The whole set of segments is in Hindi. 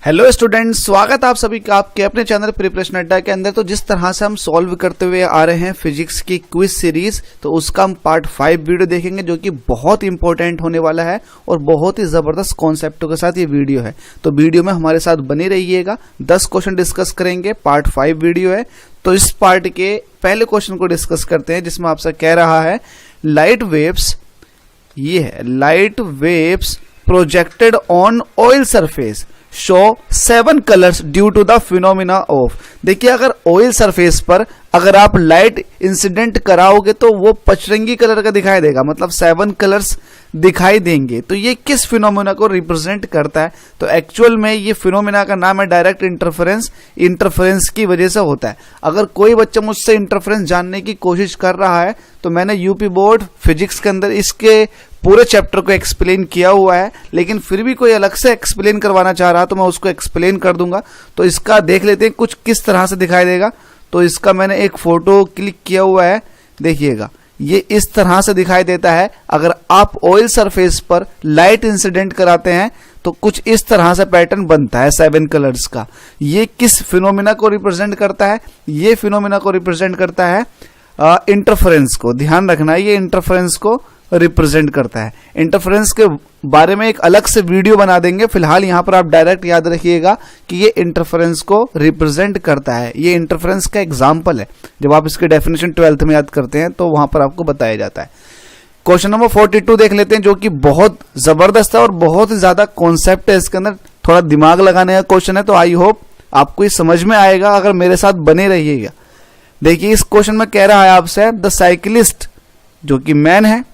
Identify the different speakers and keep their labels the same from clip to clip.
Speaker 1: हेलो स्टूडेंट्स, स्वागत आप सभी का आपके अपने चैनल प्रिपरेशन अड्डा के अंदर। तो जिस तरह से हम सॉल्व करते हुए आ रहे हैं फिजिक्स की क्विज सीरीज, तो उसका हम पार्ट 5 वीडियो देखेंगे जो कि बहुत इंपॉर्टेंट होने वाला है और बहुत ही जबरदस्त कॉन्सेप्टों के साथ ये वीडियो है। तो वीडियो में हमारे साथ बने रहिएगा। 10 क्वेश्चन डिस्कस करेंगे, पार्ट 5 वीडियो है। तो इस पार्ट के पहले क्वेश्चन को डिस्कस करते हैं, जिसमें आपसे कह रहा है लाइट वेव्स, ये है light waves projected on oil surface show 7 colours due to the phenomena of. देखिए, अगर ऑयल सरफेस पर अगर आप लाइट इंसिडेंट कराओगे तो वो पचरंगी कलर का दिखाई देगा, मतलब 7 कलर्स दिखाई देंगे। तो ये किस फिनोमिना को रिप्रेजेंट करता है? तो एक्चुअल में ये फिनोमिना का नाम है डायरेक्ट इंटरफेरेंस। इंटरफेरेंस की वजह से होता है। अगर कोई बच्चा मुझसे इंटरफेरेंस जानने की कोशिश कर रहा है तो मैंने यूपी बोर्ड फिजिक्स के अंदर इसके पूरे चैप्टर को एक्सप्लेन किया हुआ है, लेकिन फिर भी कोई अलग से एक्सप्लेन करवाना चाह रहा तो मैं उसको एक्सप्लेन कर दूंगा। तो इसका देख लेते हैं कुछ किस तरह से दिखाई देगा। तो इसका मैंने एक फोटो क्लिक किया हुआ है, देखिएगा ये इस तरह से दिखाई देता है। अगर आप ऑयल सरफेस पर लाइट इंसिडेंट कराते हैं तो कुछ इस तरह से पैटर्न बनता है 7 कलर्स का। ये किस फिनोमिना को रिप्रेजेंट करता है? ये फिनोमिना को रिप्रेजेंट करता है इंटरफेरेंस को। ध्यान रखना, ये इंटरफेरेंस को रिप्रेजेंट करता है। इंटरफेरेंस के बारे में एक अलग से वीडियो बना देंगे। फिलहाल यहां पर आप डायरेक्ट याद रखिएगा कि ये इंटरफेरेंस को रिप्रेजेंट करता है। ये इंटरफेरेंस का एग्जांपल है। जब आप इसकी डेफिनेशन 12th में याद करते हैं तो वहां पर आपको बताया जाता है। क्वेश्चन नंबर 42 देख लेते हैं, जो कि बहुत जबरदस्त है और बहुत ही ज्यादा कॉन्सेप्ट है इसके अंदर। थोड़ा दिमाग लगाने का क्वेश्चन है, तो आई होप आपको ये समझ में आएगा अगर मेरे साथ बने रहिएगा। देखिए, इस क्वेश्चन में कह रहा है आपसे द साइकिलिस्ट, जो कि मैन है,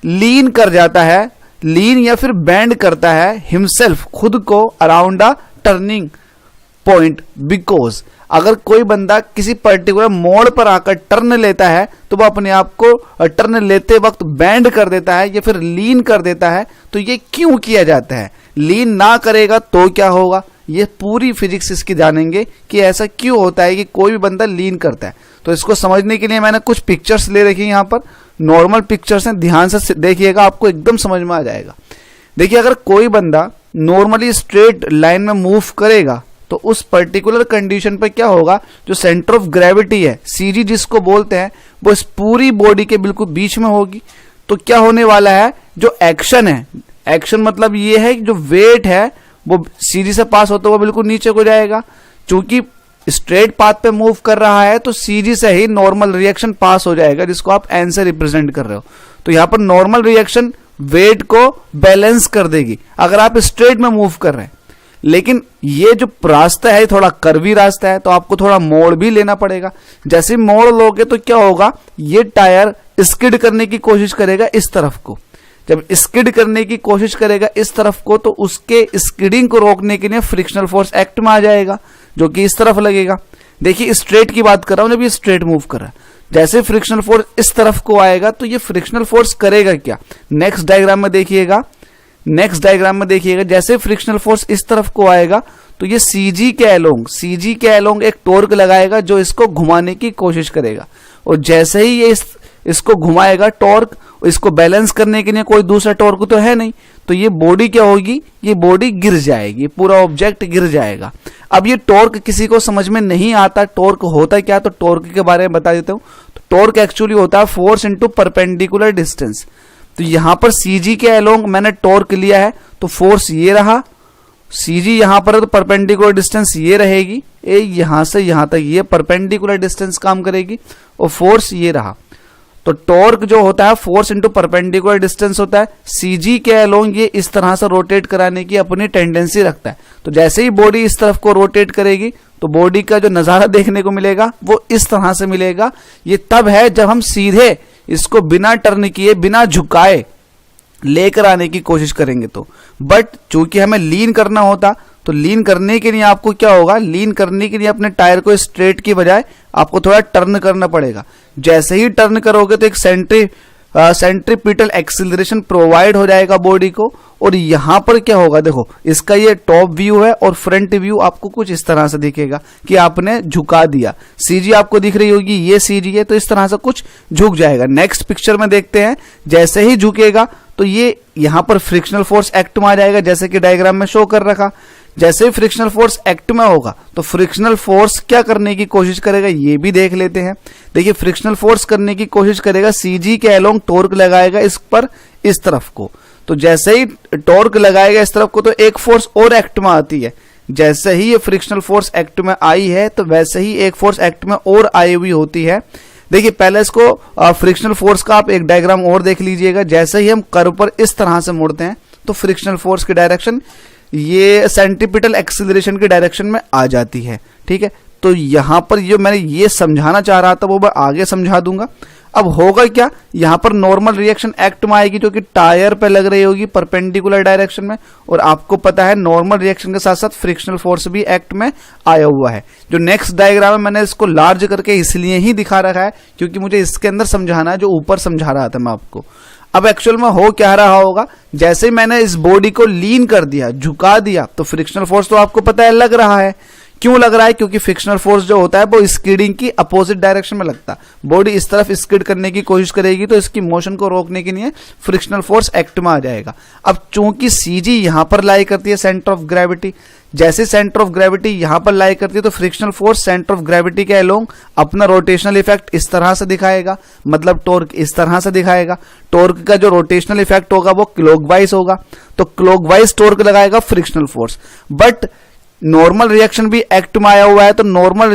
Speaker 1: लीन कर जाता है, लीन या फिर बैंड करता है हिमसेल्फ, खुद को, around a turning point because. अगर कोई बंदा किसी पर्टिकुलर मोड़ पर आकर टर्न लेता है तो वो अपने आप को टर्न लेते वक्त बैंड कर देता है या फिर लीन कर देता है। तो ये क्यों किया जाता है? लीन ना करेगा तो क्या होगा? ये पूरी फिजिक्स इसकी जानेंगे कि ऐसा क्यों होता है कि कोई भी बंदा लीन करता है। तो इसको समझने के लिए मैंने कुछ पिक्चर्स ले रखी हैं। यहाँ पर नॉर्मल पिक्चर्स हैं, ध्यान से देखिएगा, आपको एकदम समझ में आ जाएगा। देखिए, अगर कोई बंदा नॉर्मली स्ट्रेट लाइन में मूव करेगा तो उस पर्टिकुलर कंडीशन पर क्या होगा? जो सेंटर ऑफ ग्रेविटी है, सीजी जिसको बोलते हैं, वो इस पूरी बॉडी के बिल्कुल बीच में होगी। तो क्या होने वाला है? जो एक्शन है, एक्शन मतलब ये है कि जो वेट है वो सीजी से पास होता हुआ बिल्कुल नीचे को जाएगा। चूंकि स्ट्रेट पाथ पे मूव कर रहा है तो सीजी से ही नॉर्मल रिएक्शन पास हो जाएगा, जिसको आप एन से रिप्रेजेंट कर रहे हो। तो यहां पर नॉर्मल रिएक्शन वेट को बैलेंस कर देगी अगर आप स्ट्रेट में मूव कर रहे हैं। लेकिन ये जो रास्ता है थोड़ा कर्वी रास्ता है, तो आपको थोड़ा मोड़ भी लेना पड़ेगा। जैसे मोड़ लोगे तो क्या होगा? ये टायर स्किड करने की कोशिश करेगा इस तरफ को। जब स्किड करने की कोशिश करेगा इस तरफ को, तो उसके स्किडिंग को रोकने के लिए फ्रिक्शनल फोर्स एक्ट में आ जाएगा, जो कि इस तरफ लगेगा। देखिए, स्ट्रेट की बात कर रहा हूं, जब ये स्ट्रेट मूव कर रहा है, जैसे फ्रिक्शनल फोर्स इस तरफ को आएगा तो ये फ्रिक्शनल फोर्स करेगा क्या? नेक्स्ट डायग्राम में देखिएगा, नेक्स्ट डायग्राम में देखिएगा, जैसे फ्रिक्शनल फोर्स इस तरफ को आएगा तो ये सीजी के अलोंग एक टॉर्क लगाएगा जो इसको घुमाने की कोशिश करेगा। और जैसे ही ये इसको घुमाएगा टॉर्क, इसको बैलेंस करने के लिए कोई दूसरा टॉर्क तो है नहीं, तो ये बॉडी क्या होगी? ये बॉडी गिर जाएगी, पूरा ऑब्जेक्ट गिर जाएगा। अब ये टॉर्क किसी को समझ में नहीं आता, टॉर्क होता क्या? तो टॉर्क के बारे में बता देता हूं। तो टॉर्क एक्चुअली होता है फोर्स इनटू परपेंडिकुलर डिस्टेंस। तो यहां पर सीजी के अलोंग मैंने टॉर्क लिया है, तो फोर्स ये रहा, सीजी यहां पर है तो परपेंडिकुलर डिस्टेंस ये रहेगी, यहां से यहां तक ये परपेंडिकुलर डिस्टेंस काम करेगी, और फोर्स ये रहा। तो टॉर्क जो होता है फोर्स इनटू परपेंडिकुलर डिस्टेंस होता है। सीजी के अलोंग ये इस तरह से रोटेट कराने की अपनी टेंडेंसी रखता है। तो जैसे ही बॉडी इस तरफ को रोटेट करेगी तो बॉडी का जो नजारा देखने को मिलेगा वो इस तरह से मिलेगा। ये तब है जब हम सीधे इसको बिना टर्न किए, बिना झुकाए लेकर आने की कोशिश करेंगे। तो बट चूंकि हमें लीन करना होता, तो लीन करने के लिए आपको क्या होगा? लीन करने के लिए अपने टायर को स्ट्रेट की बजाय आपको थोड़ा टर्न करना पड़ेगा। जैसे ही टर्न करोगे तो एक सेंट्रीपिटल एक्सीलरेशन प्रोवाइड हो जाएगा बॉडी को। और यहां पर क्या होगा? देखो, इसका ये टॉप व्यू है और फ्रंट व्यू आपको कुछ इस तरह से दिखेगा कि आपने झुका दिया। सीजी आपको दिख रही होगी, ये सीजी है, तो इस तरह से कुछ झुक जाएगा। नेक्स्ट पिक्चर में देखते हैं, जैसे ही झुकेगा तो ये यहां पर फ्रिक्शनल फोर्स एक्ट में आ जाएगा, जैसे कि डायग्राम में शो कर रखा। जैसे ही फ्रिक्शनल फोर्स एक्ट में होगा तो फ्रिक्शनल फोर्स क्या करने की कोशिश करेगा ये भी देख लेते हैं। देखिए फ्रिक्शनल फोर्स करने की कोशिश करेगा, सीजी के अलोंग टॉर्क लगाएगा इस पर, इस तरफ को। तो जैसे ही टॉर्क लगाएगा इस तरफ को तो एक फोर्स और एक्ट में आती है। जैसे ही ये फ्रिक्शनल फोर्स एक्ट में आई है तो वैसे ही एक फोर्स एक्ट में और आई हुई होती है। देखिए पहले इसको फ्रिक्शनल फोर्स का आप एक डायग्राम और देख लीजिएगा। जैसे ही हम कर्व पर इस तरह से मुड़ते हैं तो फ्रिक्शनल फोर्स की डायरेक्शन ये सेंट्रीपिटल एक्सीलरेशन की डायरेक्शन में आ जाती है। ठीक है, तो यहां पर जो मैंने ये समझाना चाह रहा था वो मैं आगे समझा दूंगा। अब होगा क्या, यहां पर नॉर्मल रिएक्शन एक्ट में आएगी जो कि टायर पे लग रही होगी परपेंडिकुलर डायरेक्शन में, और आपको पता है नॉर्मल रिएक्शन के साथ साथ फ्रिक्शनल फोर्स भी एक्ट में आया हुआ है। जो नेक्स्ट डायग्राम है मैंने इसको लार्ज करके इसलिए ही दिखा रखा है क्योंकि मुझे इसके अंदर समझाना है जो ऊपर समझा रहा था मैं आपको। अब एक्चुअल में हो क्या रहा होगा, जैसे ही मैंने इस बॉडी को लीन कर दिया, झुका दिया, तो फ्रिक्शनल फोर्स तो आपको पता है लग रहा है। क्यों लग रहा है, क्योंकि फ्रिक्शनल फोर्स जो होता है वो स्किडिंग की अपोजिट डायरेक्शन में लगता है। बॉडी इस तरफ स्किड करने की कोशिश करेगी तो इसकी मोशन को रोकने के लिए फ्रिक्शनल फोर्स एक्ट में आ जाएगा। अब चूंकि सीजी यहां पर लाई करती है सेंटर ऑफ ग्रेविटी, जैसे सेंटर ऑफ ग्रेविटी यहां पर लाई करती है तो frictional force centre of gravity के अलोंग अपना रोटेशनल इफेक्ट इस तरह से दिखाएगा, मतलब टॉर्क इस तरह से दिखाएगा। टॉर्क का जो रोटेशनल इफेक्ट होगा वो क्लॉकवाइज होगा, तो क्लॉकवाइज टॉर्क लगाएगा frictional force. But normal reaction भी एक्ट में आया हुआ है तो नॉर्मल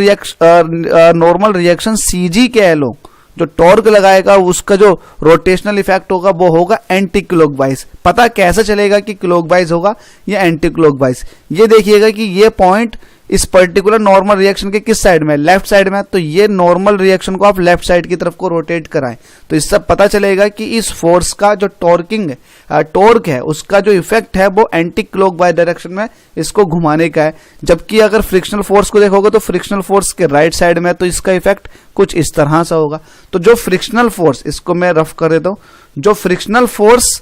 Speaker 1: रिएक्शन सीजी के अलोंग जो टॉर्क लगाएगा उसका जो रोटेशनल इफेक्ट होगा वो होगा एंटी क्लॉकवाइज। पता कैसे चलेगा कि क्लॉकवाइज होगा या एंटी क्लॉकवाइज, ये देखिएगा कि ये पॉइंट इस पर्टिकुलर नॉर्मल रिएक्शन के किस साइड में, लेफ्ट साइड में, तो ये नॉर्मल रिएक्शन को आप लेफ्ट साइड की तरफ को रोटेट कराएं तो इससे पता चलेगा कि इस फोर्स का जो टॉर्क है उसका जो इफेक्ट है वो एंटी क्लॉकवाइज डायरेक्शन में इसको घुमाने का है। जबकि अगर फ्रिक्शनल फोर्स को देखोगे तो फ्रिक्शनल फोर्स के राइट साइड में तो इसका इफेक्ट कुछ इस तरह से होगा। तो जो फ्रिक्शनल फोर्स, इसको मैं रफ कर देता हूं, जो frictional force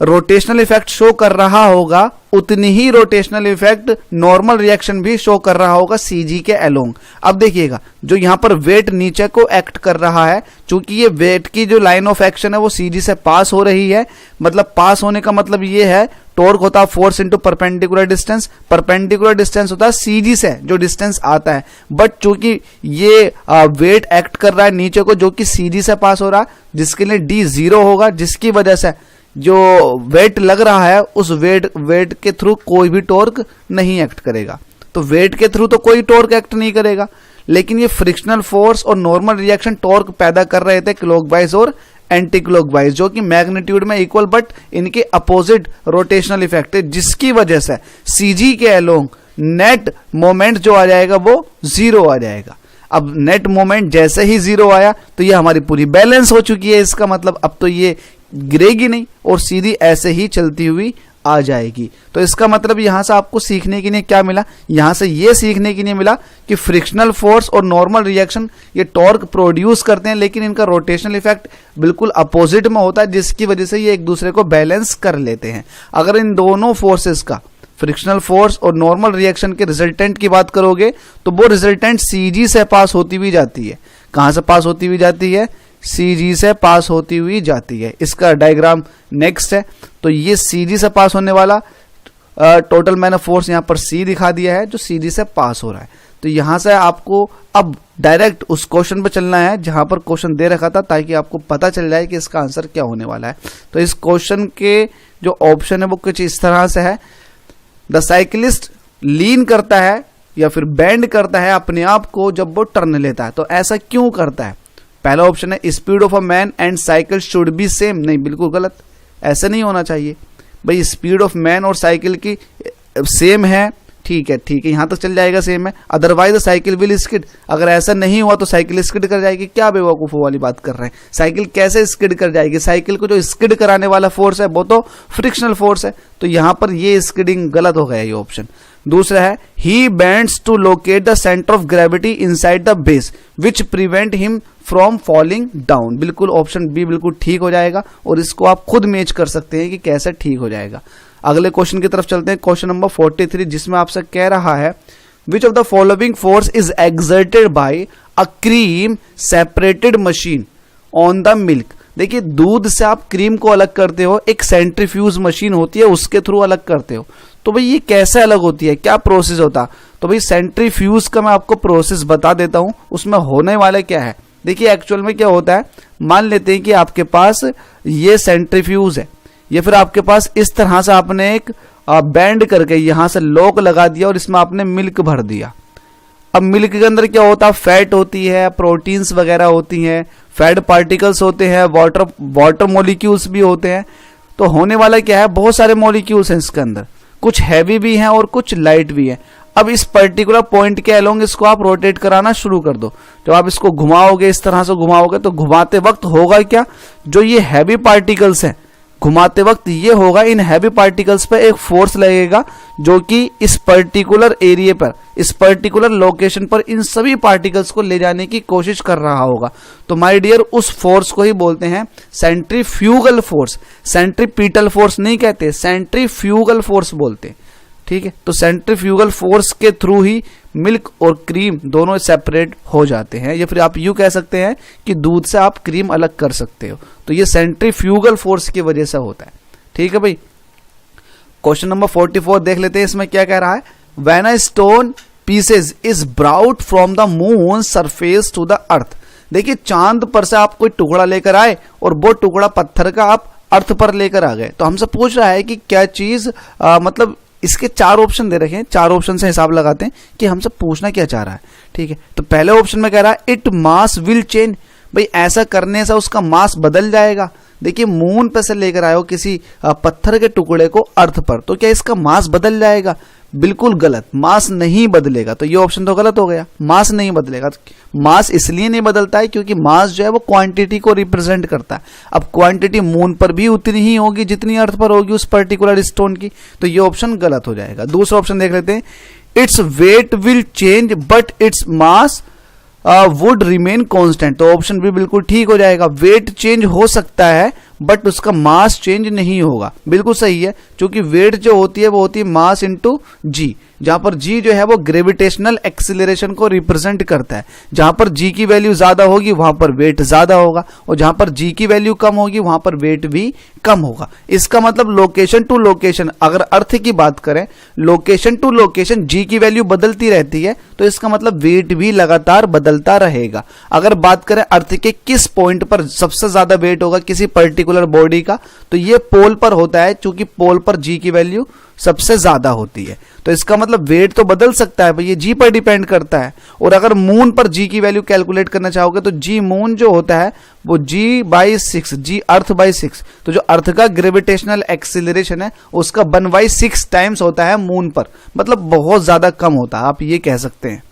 Speaker 1: rotational effect show कर रहा होगा उतनी ही रोटेशनल इफेक्ट नॉर्मल रिएक्शन भी शो कर रहा होगा सीजी के अलोंग। अब देखिएगा जो यहां पर वेट नीचे को एक्ट कर रहा है, चूंकि ये वेट की जो लाइन ऑफ एक्शन है वो सीजी से पास हो रही है, मतलब पास होने का मतलब ये है टॉर्क होता है force into perpendicular distance, perpendicular distance होता है सीजी से जो डिस्टेंस आता है। बट चूंकि ये वेट एक्ट कर रहा है नीचे को जो कि सीजी से पास हो रहा है, जिसके लिए डी 0 होगा, जिसकी वजह से जो वेट लग रहा है उस वेट के थ्रू कोई भी टॉर्क नहीं एक्ट करेगा। तो वेट के थ्रू तो कोई टॉर्क एक्ट नहीं करेगा, लेकिन ये फ्रिक्शनल फोर्स और नॉर्मल रिएक्शन टॉर्क पैदा कर रहे थे क्लॉकवाइज और एंटी क्लॉकवाइज, जो कि मैग्नीट्यूड में इक्वल बट इनके अपोजिट रोटेशनल इफेक्ट है, जिसकी वजह से सीजी के अलोंग नेट मोमेंट जो आ जाएगा वो 0 आ जाएगा। अब नेट मोमेंट जैसे ही 0 आया तो ये हमारी पूरी बैलेंस हो चुकी है, इसका मतलब अब तो ये गिरेगी नहीं और सीधी ऐसे ही चलती हुई आ जाएगी। तो इसका मतलब यहां से आपको सीखने के लिए क्या मिला, यहां से ये सीखने के लिए मिला कि फ्रिक्शनल फोर्स और नॉर्मल रिएक्शन ये टॉर्क प्रोड्यूस करते हैं, लेकिन इनका रोटेशनल इफेक्ट बिल्कुल अपोजिट में होता है, जिसकी वजह से ये एक दूसरे को बैलेंस कर लेते हैं। अगर इन दोनों फोर्सेस का, फ्रिक्शनल फोर्स और नॉर्मल रिएक्शन के रिजल्टेंट की बात करोगे तो वो रिजल्टेंट सीजी से पास होती हुई जाती है। कहां से पास होती हुई जाती है, सीजी से पास होती हुई जाती है। इसका डायग्राम नेक्स्ट है। तो ये सीजी से पास होने वाला टोटल मैंने फोर्स यहां पर सी दिखा दिया है जो सीजी से पास हो रहा है। तो यहां से आपको अब डायरेक्ट उस क्वेश्चन पर चलना है जहां पर क्वेश्चन दे रखा था, ताकि आपको पता चल जाए कि इसका आंसर क्या होने वाला है। तो इस क्वेश्चन के जो ऑप्शन है वो कुछ इस तरह से है, द साइकिलिस्ट लीन करता है या फिर बेंड करता है अपने आप को जब वो टर्न लेता है। तो ऐसा क्यों करता है? पहला ऑप्शन है speed of a man and cycle should be same. नहीं, बिल्कुल गलत, ऐसा नहीं होना चाहिए भाई। स्पीड ऑफ मैन और साइकिल की सेम है, ठीक है यहां तक चल जाएगा, सेम है, अदरवाइज साइकिल विल स्किड। अगर ऐसा नहीं हुआ तो साइकिल स्किड कर जाएगी। क्या बेवकूफों वाली बात कर रहे हैं, साइकिल कैसे स्किड कर जाएगी? साइकिल को जो स्किड कराने वाला फोर्स है वो तो फ्रिक्शनल फोर्स है, तो यहां पर ये स्किडिंग गलत हो गया ये ऑप्शन। दूसरा है he bends to locate the centre of gravity inside the base which prevent him from falling down. बिल्कुल ऑप्शन बी बिल्कुल ठीक हो जाएगा, और इसको आप खुद मैच कर सकते हैं कि कैसे ठीक हो जाएगा। अगले क्वेश्चन की तरफ चलते हैं, क्वेश्चन नंबर 43, जिसमें आपसे कह रहा है which of the following force is exerted by a cream separated machine on the milk देखिए दूध से आप क्रीम को अलग करते हो, एक सेंट्रीफ्यूज मशीन होती है उसके थ्रू अलग करते हो। तो भाई ये कैसे अलग होती है, क्या प्रोसेस होता? तो भाई सेंट्रीफ्यूज का मैं आपको प्रोसेस बता देता हूं, उसमें होने वाला क्या है। देखिए एक्चुअल में क्या होता है, मान लेते हैं कि आपके पास ये सेंट्रीफ्यूज है, या फिर आपके पास इस तरह से आपने एक बैंड करके यहां से लॉक लगा दिया और इसमें आपने मिल्क भर दिया। अब मिल्क के अंदर क्या होता है, फैट होती है, प्रोटीन्स वगैरह होती हैं, फैट पार्टिकल्स होते हैं, वाटर मॉलिक्यूल्स भी होते हैं। तो होने वाला क्या है, बहुत सारे मॉलिक्यूल्स हैं इसके अंदर, कुछ हैवी भी हैं और कुछ लाइट भी हैं। अब इस पर्टिकुलर पॉइंट के अलोंग इसको आप रोटेट कराना शुरू कर दो। जब आप इसको घुमाओगे, इस तरह से घुमाओगे, तो घुमाते वक्त होगा क्या, जो ये हैवी पार्टिकल्स हैं, घुमाते वक्त ये होगा, इन हैवी पार्टिकल्स पर एक फोर्स लगेगा जो कि इस पर्टिकुलर एरिया पर, इस पर्टिकुलर लोकेशन पर इन सभी पार्टिकल्स को ले जाने की कोशिश कर रहा होगा। तो माय डियर, उस फोर्स को ही बोलते हैं सेंट्रीफ्यूगल फोर्स। सेंट्रीपिटल फोर्स नहीं कहते, सेंट्रीफ्यूगल फोर्स बोलते हैं। ठीक है, तो सेंट्रीफ्यूगल फोर्स के थ्रू ही मिल्क और क्रीम दोनों सेपरेट हो जाते हैं, या फिर आप यूं कह सकते हैं कि दूध से आप क्रीम अलग कर सकते हो। तो ये सेंट्रीफ्यूगल फोर्स की वजह से होता है। ठीक है भाई, क्वेश्चन नंबर 44 देख लेते हैं, इसमें क्या कह रहा है। When a stone pieces is brought from the moon surface to the earth. देखिए चांद पर से आप कोई टुकड़ा लेकर आए और वो टुकड़ा पत्थर का आप अर्थ पर लेकर आ गए। तो हमसे पूछ रहा है कि क्या चीज मतलब इसके 4 ऑप्शन दे रखे हैं, 4 ऑप्शन से हिसाब लगाते हैं कि हमसे पूछना क्या चाह रहा है। ठीक है, तो पहले ऑप्शन में कह रहा है इट मास विल चेंज। भाई ऐसा करने से उसका मास बदल जाएगा। देखिए मून पे से लेकर आए हो किसी पत्थर के टुकड़े को अर्थ पर, तो क्या इसका मास बदल जाएगा? बिल्कुल गलत, मास नहीं बदलेगा। तो ये ऑप्शन तो गलत हो गया, मास नहीं बदलेगा। मास इसलिए नहीं बदलता है क्योंकि मास जो है वो क्वांटिटी को रिप्रेजेंट करता है। अब क्वांटिटी मून पर भी उतनी ही होगी जितनी अर्थ पर होगी उस पर्टिकुलर स्टोन की। तो ये ऑप्शन गलत हो जाएगा। दूसरा ऑप्शन देख लेते हैं, its weight will change but its mass would remain constant. तो ऑप्शन भी बिल्कुल ठीक हो जाएगा। वेट चेंज हो सकता है बट उसका मास चेंज नहीं होगा। बिल्कुल सही है, क्योंकि वेट जो होती है वो होती है मास इंटू जी, जहां पर जी जो है वो ग्रेविटेशनल एक्सिलरेशन को रिप्रेजेंट करता है। जहां पर जी की वैल्यू ज्यादा होगी वहां पर वेट ज्यादा होगा, और जहां पर जी की वैल्यू कम होगी वहां पर वेट भी कम होगा। इसका मतलब लोकेशन टू लोकेशन, अगर अर्थ की बात करें, लोकेशन टू लोकेशन जी की वैल्यू बदलती रहती है, तो इसका मतलब वेट भी लगातार बदलता रहेगा। अगर बात करें अर्थ के किस पॉइंट पर सबसे ज्यादा वेट होगा किसी पर्टिकुलर बॉडी का, तो ये पोल पर होता है, क्योंकि पोल पर जी की वैल्यू सबसे ज्यादा होती है। तो इसका मतलब वेट तो बदल सकता है, ये जी पर डिपेंड करता है। और अगर मून पर जी की वैल्यू कैलकुलेट करना चाहोगे तो जी मून जो होता है वो g/6, जी अर्थ बाई 6। तो जो अर्थ का ग्रेविटेशनल एक्सिलरेशन है उसका 1/6 टाइम्स होता है मून पर, मतलब बहुत ज्यादा कम होता है, आप ये कह सकते हैं।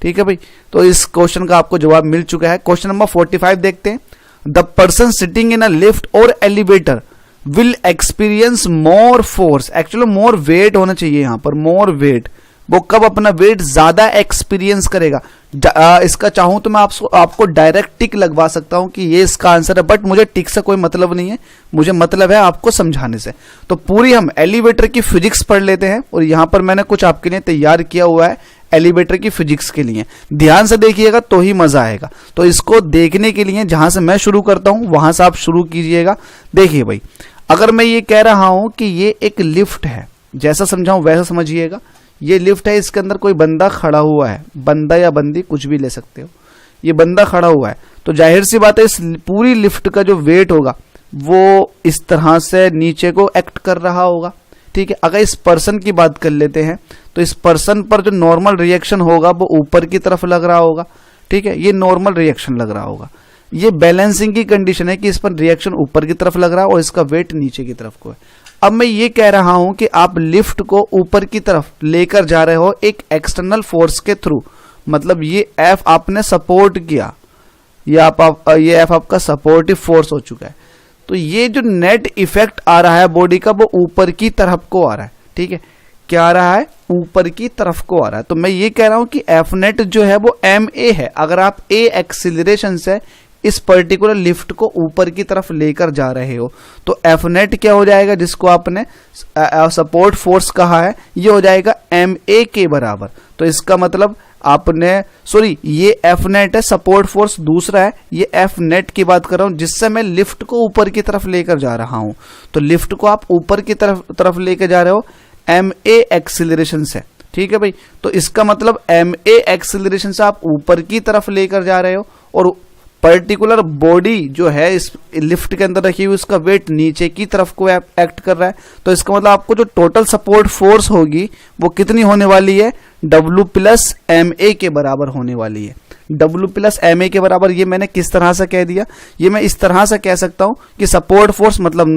Speaker 1: ठीक है भाई, तो इस क्वेश्चन का आपको जवाब मिल चुका है। क्वेश्चन नंबर 45 देखते हैं। The person sitting in a lift और elevator will experience more force. Actually more weight होना चाहिए यहां पर, मोर वेट। वो कब अपना वेट ज्यादा एक्सपीरियंस करेगा? इसका चाहूं तो मैं आपको डायरेक्ट टिक लगवा सकता हूं कि ये इसका आंसर है, बट मुझे टिक से कोई मतलब नहीं है, मुझे मतलब है आपको समझाने से। तो पूरी हम एलिवेटर की फिजिक्स पढ़ लेते हैं, और यहां पर मैंने कुछ आपके लिए तैयार किया हुआ है एलिवेटर की फिजिक्स के लिए। ध्यान से देखिएगा तो ही मजा आएगा। तो इसको देखने के लिए जहां से मैं शुरू करता हूं वहां से आप शुरू कीजिएगा। देखिए भाई, अगर मैं ये कह रहा हूं कि ये एक लिफ्ट है, जैसा समझाऊं वैसा समझिएगा। ये लिफ्ट है, इसके अंदर कोई बंदा खड़ा हुआ है, बंदा या बंदी कुछ भी ले सकते हो। ये बंदा खड़ा हुआ है, तो जाहिर सी बात है इस पूरी लिफ्ट का जो वेट होगा वो इस तरह से नीचे को एक्ट कर रहा होगा। ठीक है, अगर इस पर्सन की बात कर लेते हैं तो इस पर्सन पर जो नॉर्मल रिएक्शन होगा वो ऊपर की तरफ लग रहा होगा। ठीक है, ये नॉर्मल रिएक्शन लग रहा होगा। ये बैलेंसिंग की कंडीशन है कि इस पर रिएक्शन ऊपर की तरफ लग रहा है और इसका वेट नीचे की तरफ को है। अब मैं ये कह रहा हूं कि आप लिफ्ट को ऊपर की तरफ लेकर जा रहे हो एक एक्सटर्नल फोर्स के थ्रू, मतलब ये एफ आपने सपोर्ट किया, ये एफ आपका सपोर्टिव फोर्स हो चुका है। तो ये जो नेट इफेक्ट आ रहा है बॉडी का वो ऊपर की तरफ को आ रहा है। ठीक है, क्या आ रहा है? ऊपर की तरफ को आ रहा है। तो मैं ये कह रहा हूं कि एफ नेट जो है वो ma है। अगर आप a एक्सिलरेशन से इस पर्टिकुलर लिफ्ट को ऊपर की तरफ लेकर जा रहे हो तो एफ नेट क्या हो जाएगा, जिसको आपने सपोर्ट फोर्स कहा है, ये हो जाएगा ma के बराबर। तो इसका मतलब आपने सॉरी ये एफ नेट है, सपोर्ट फोर्स दूसरा है, ये एफ नेट की बात कर रहा हूं जिससे मैं लिफ्ट को ऊपर की तरफ लेकर जा रहा हूं। तो लिफ्ट को आप ऊपर की तरफ लेकर जा रहे हो एम ए एक्सिलरेशन से, ठीक है भाई। तो इसका मतलब एम ए एक्सिलरेशन से आप ऊपर की तरफ लेकर जा रहे हो और पर्टिकुलर बॉडी जो है इस लिफ्ट के अंदर रखी हुई उसका वेट नीचे की तरफ को एक्ट कर रहा है। तो इसका मतलब आपको जो टोटल सपोर्ट फोर्स होगी वो कितनी होने वाली है, W प्लस एम ए के बराबर होने वाली है। W प्लस एम ए के बराबर, ये मैंने किस तरह से कह दिया, ये मैं इस तरह से कह सकता हूं कि सपोर्ट फोर्स मतलब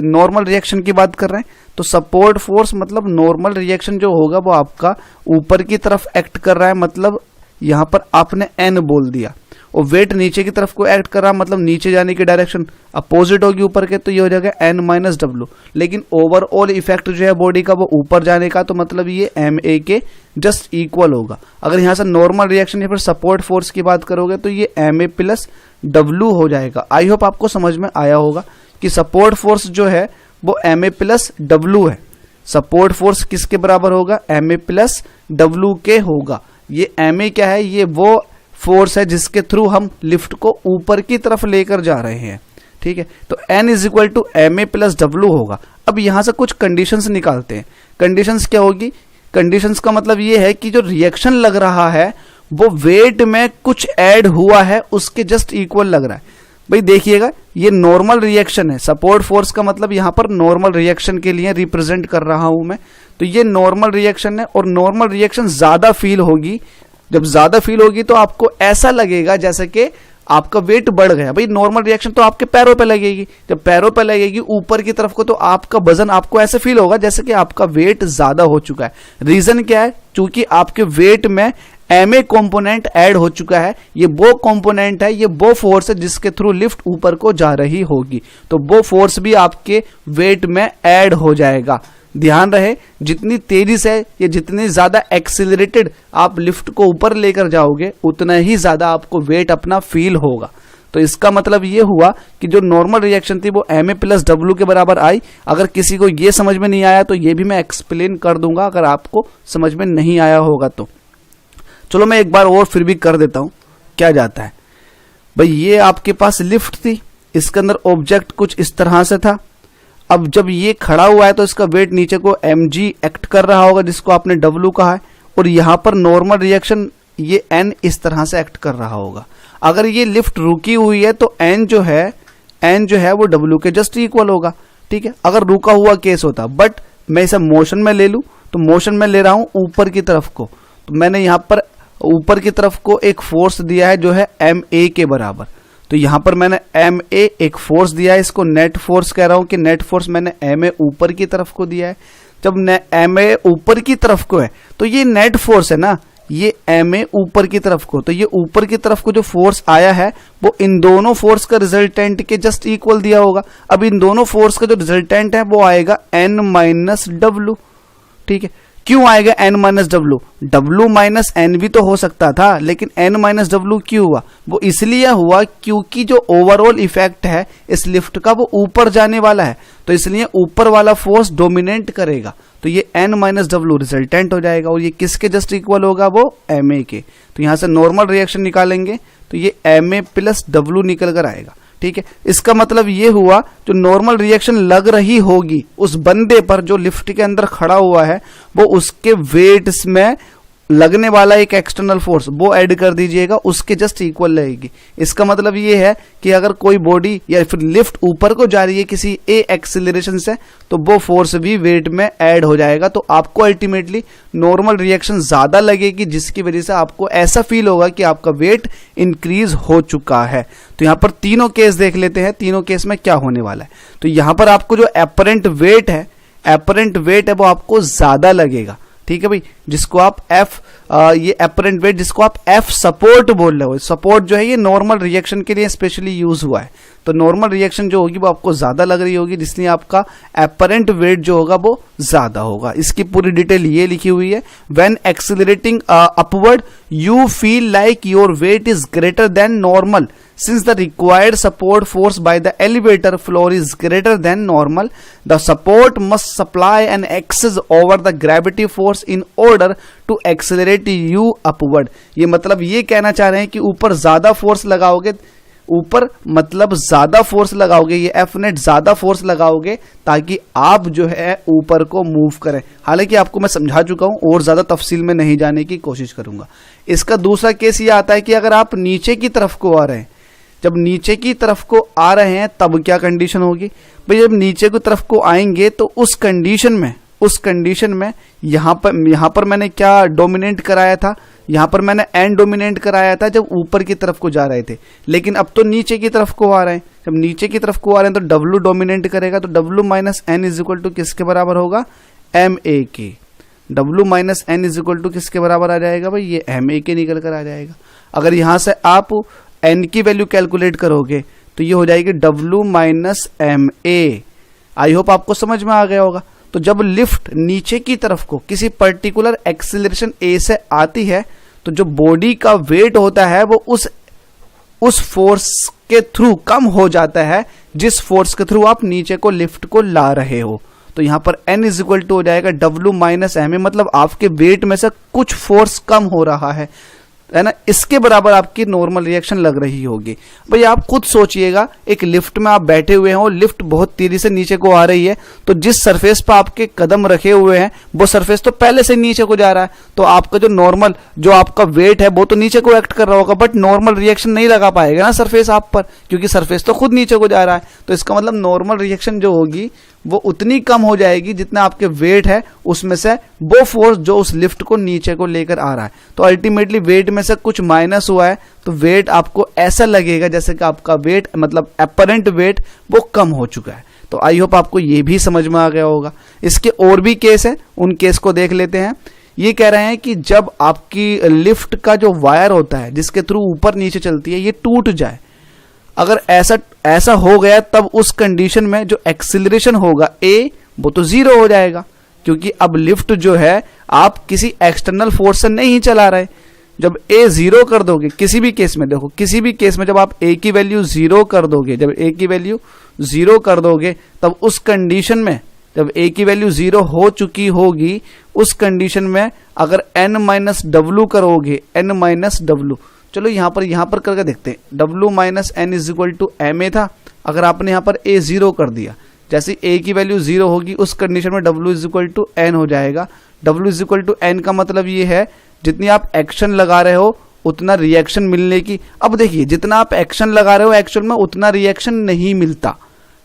Speaker 1: नॉर्मल रिएक्शन की बात कर रहे हैं। तो सपोर्ट फोर्स मतलब नॉर्मल रिएक्शन जो होगा वो आपका ऊपर की तरफ एक्ट कर रहा है, मतलब यहां पर आपने N बोल दिया, और वेट नीचे की तरफ को एक्ट कर रहा मतलब नीचे जाने की डायरेक्शन अपोजिट होगी ऊपर के, तो ये हो जाएगा N माइनस डब्ल्यू। लेकिन ओवरऑल इफेक्ट जो है बॉडी का वो ऊपर जाने का, तो मतलब ये एम ए के जस्ट इक्वल होगा। अगर यहां से नॉर्मल रिएक्शन या फिर सपोर्ट फोर्स की बात करोगे तो ये एम ए प्लस डब्ल्यू हो जाएगा। आई होप आपको समझ में आया होगा कि सपोर्ट फोर्स जो है वो एम ए प्लस डब्ल्यू है। सपोर्ट फोर्स किसके बराबर होगा, एम ए प्लस डब्ल्यू के होगा। ये एम ए क्या है, ये वो फोर्स है जिसके थ्रू हम लिफ्ट को ऊपर की तरफ लेकर जा रहे हैं, ठीक है। तो N is equal to M A plus W होगा। अब यहां से कुछ कंडीशंस निकालते हैं। कंडीशंस क्या होगी, कंडीशंस का मतलब ये है कि जो रिएक्शन लग रहा है वो वेट में कुछ ऐड हुआ है उसके जस्ट इक्वल लग रहा है। भाई देखिएगा ये नॉर्मल रिएक्शन है, सपोर्ट फोर्स का मतलब यहां पर नॉर्मल रिएक्शन के लिए रिप्रेजेंट कर रहा हूं मैं। तो ये नॉर्मल रिएक्शन है और नॉर्मल रिएक्शन ज्यादा फील होगी। जब ज्यादा फील होगी तो आपको ऐसा लगेगा जैसे कि आपका वेट बढ़ गया। भाई नॉर्मल रिएक्शन तो आपके पैरों पे लगेगी, जब पैरों पे लगेगी ऊपर की तरफ को तो आपका वजन आपको ऐसे फील होगा जैसे कि आपका वेट ज्यादा हो चुका है। रीजन क्या है, क्योंकि आपके वेट में एम ए कॉम्पोनेंट ऐड हो चुका है। ये वो कॉम्पोनेंट है, ये वो फोर्स है जिसके थ्रू लिफ्ट ऊपर को जा रही होगी, तो वो फोर्स भी आपके वेट में ऐड हो जाएगा। ध्यान रहे जितनी तेजी से या जितनी ज्यादा एक्सिलरेटेड आप लिफ्ट को ऊपर लेकर जाओगे उतना ही ज्यादा आपको वेट अपना फील होगा। तो इसका मतलब ये हुआ कि जो नॉर्मल रिएक्शन थी वो एम ए प्लस डब्ल्यू के बराबर आई। अगर किसी को ये समझ में नहीं आया तो ये भी मैं एक्सप्लेन कर दूंगा अगर आपको समझ में नहीं आया होगा तो। चलो मैं एक बार और फिर भी कर देता हूं क्या जाता है। भाई ये आपके पास लिफ्ट थी, इसके अंदर ऑब्जेक्ट कुछ इस तरह से था। अब जब ये खड़ा हुआ है तो इसका वेट नीचे को mg एक्ट कर रहा होगा जिसको आपने w कहा है, और यहां पर नॉर्मल रिएक्शन ये n इस तरह से एक्ट कर रहा होगा। अगर ये लिफ्ट रुकी हुई है तो n जो है वो w के जस्ट इक्वल होगा, ठीक है। अगर रुका हुआ केस होता, बट मैं इसे मोशन में ले लूं तो मोशन में ले रहा हूं ऊपर की तरफ को, तो मैंने यहां पर ऊपर की तरफ को एक फोर्स दिया है जो है ma के बराबर। तो यहां पर मैंने ma एक फोर्स दिया है, इसको नेट फोर्स कह रहा हूं कि नेट फोर्स मैंने ma ऊपर की तरफ को दिया है। जब ma ऊपर की तरफ को है तो ये नेट फोर्स है ना, ये ma ऊपर की तरफ को, तो ये ऊपर की तरफ को जो फोर्स आया है वो इन दोनों फोर्स का रिजल्टेंट के जस्ट इक्वल दिया होगा। अब इन दोनों फोर्स का जो रिजल्टेंट है वो आएगा n माइनस डब्ल्यू, ठीक है। क्यों आएगा n minus W, W minus N भी तो हो सकता था, लेकिन n माइनस डब्ल्यू क्यों हुआ, वो इसलिए हुआ क्योंकि जो ओवरऑल इफेक्ट है इस लिफ्ट का वो ऊपर जाने वाला है, तो इसलिए ऊपर वाला फोर्स डोमिनेट करेगा। तो ये n माइनस डब्ल्यू रिजल्टेंट हो जाएगा और ये किसके जस्ट इक्वल होगा, वो ma के। तो यहां से नॉर्मल रिएक्शन निकालेंगे तो ये ma प्लस डब्ल्यू निकल कर आएगा, ठीक है। इसका मतलब ये हुआ जो नॉर्मल रिएक्शन लग रही होगी उस बंदे पर जो लिफ्ट के अंदर खड़ा हुआ है वो उसके वेट्स में लगने वाला एक एक्सटर्नल फोर्स वो ऐड कर दीजिएगा, उसके जस्ट इक्वल रहेगी। इसका मतलब ये है कि अगर कोई बॉडी या फिर लिफ्ट ऊपर को जा रही है किसी ए एक्सिलरेशन से तो वो फोर्स भी वेट में ऐड हो जाएगा, तो आपको अल्टीमेटली नॉर्मल रिएक्शन ज्यादा लगेगी जिसकी वजह से आपको ऐसा फील होगा कि आपका वेट इंक्रीज हो चुका है। तो यहां पर तीनों केस देख लेते हैं, तीनों केस में क्या होने वाला है। तो यहां पर आपको जो एपरेंट वेट है वो आपको ज्यादा लगेगा, ठीक है भाई, जिसको आप ये एपरेंट वेट जिसको आप F सपोर्ट बोल रहे हो। सपोर्ट जो है ये नॉर्मल रिएक्शन के लिए स्पेशली यूज हुआ है, तो नॉर्मल रिएक्शन जो होगी वो आपको ज्यादा लग रही होगी, जिसलिए आपका एपरेंट वेट जो होगा वो ज्यादा होगा। इसकी पूरी डिटेल ये लिखी हुई है, when accelerating upward you feel like your weight is greater than normal since the required support force by the elevator floor is greater than normal, the support must supply an excess over the gravity force in order to accelerate you upward। ये मतलब ये कहना चाह रहे हैं कि ऊपर ज्यादा फोर्स लगाओगे, ऊपर मतलब ज्यादा फोर्स लगाओगे, ये एफ नेट ज्यादा फोर्स लगाओगे ताकि आप जो है ऊपर को मूव करें। हालांकि आपको मैं समझा चुका हूं और ज्यादा तफसील में नहीं जाने की कोशिश करूंगा। इसका दूसरा केस ये आता है कि अगर आप नीचे की तरफ को आ रहे हैं, जब नीचे की तरफ को आ रहे हैं तब क्या कंडीशन होगी भाई, जब नीचे की तरफ को आएंगे तो उस कंडीशन में यहां पर मैंने क्या डोमिनेट कराया था, यहां पर मैंने एन डोमिनेट कराया था जब ऊपर की तरफ को जा रहे थे, लेकिन अब तो नीचे की तरफ को आ रहे हैं। जब नीचे की तरफ को आ रहे हैं तो डब्ल्यू डोमिनेट करेगा, तो W minus N is equal to किसके बराबर होगा, एम ए के। W minus N is equal to किसके बराबर आ जाएगा भाई, ये एम ए के निकल कर आ जाएगा। अगर यहां से आप एन की वैल्यू कैलकुलेट करोगे तो ये हो जाएगी W minus M A. I hope आपको समझ में आ गया होगा। तो जब लिफ्ट नीचे की तरफ को किसी पर्टिकुलर एक्सीलरेशन ए से आती है तो जो बॉडी का वेट होता है वो उस फोर्स के थ्रू कम हो जाता है जिस फोर्स के थ्रू आप नीचे को लिफ्ट को ला रहे हो। तो यहां पर n इज इक्वल टू हो जाएगा डब्ल्यू माइनस एम ए, मतलब आपके वेट में से कुछ फोर्स कम हो रहा है ना, इसके बराबर आपकी नॉर्मल रिएक्शन लग रही होगी। भाई आप खुद सोचिएगा, एक लिफ्ट में आप बैठे हुए हो, लिफ्ट बहुत तेजी से नीचे को आ रही है, तो जिस सरफेस पर आपके कदम रखे हुए हैं वो सरफेस तो पहले से नीचे को जा रहा है, तो आपका जो नॉर्मल जो आपका वेट है वो तो नीचे को एक्ट कर रहा होगा, बट नॉर्मल रिएक्शन नहीं लगा पाएगा ना सरफेस आप पर, क्योंकि सरफेस तो खुद नीचे को जा रहा है। तो इसका मतलब नॉर्मल रिएक्शन जो होगी वो उतनी कम हो जाएगी जितना आपके वेट है उसमें से वो फोर्स जो उस लिफ्ट को नीचे को लेकर आ रहा है। तो अल्टीमेटली वेट में से कुछ माइनस हुआ है तो वेट आपको ऐसा लगेगा जैसे कि आपका वेट मतलब अपरेंट वेट वो कम हो चुका है। तो आई होप आपको ये भी समझ में आ गया होगा। इसके और भी केस है, उन केस को देख लेते हैं। ये कह रहे हैं कि जब आपकी लिफ्ट का जो वायर होता है जिसके थ्रू ऊपर नीचे चलती है ये टूट जाए, अगर ऐसा हो गया तब उस कंडीशन में जो एक्सीलरेशन होगा ए वो तो जीरो हो जाएगा, क्योंकि अब लिफ्ट जो है आप किसी एक्सटर्नल फोर्स से नहीं चला रहे। जब ए जीरो कर दोगे किसी भी केस में, देखो किसी भी केस में जब आप ए की वैल्यू जीरो कर दोगे, जब ए की वैल्यू जीरो कर दोगे तब उस कंडीशन में जब ए की वैल्यू जीरो हो चुकी होगी उस कंडीशन में अगर एन माइनस डब्ल्यू करोगे, एन माइनस डब्ल्यू, चलो यहां पर करके देखते हैं। W minus N is equal to M A था, अगर आपने यहां पर ए जीरो कर दिया, जैसे ए की वैल्यू जीरो होगी उस कंडीशन में W is equal to N हो जाएगा। W is equal to N का मतलब ये है जितनी आप एक्शन लगा रहे हो उतना रिएक्शन मिलने की। अब देखिए जितना आप एक्शन लगा रहे हो एक्चुअल में उतना रिएक्शन नहीं मिलता,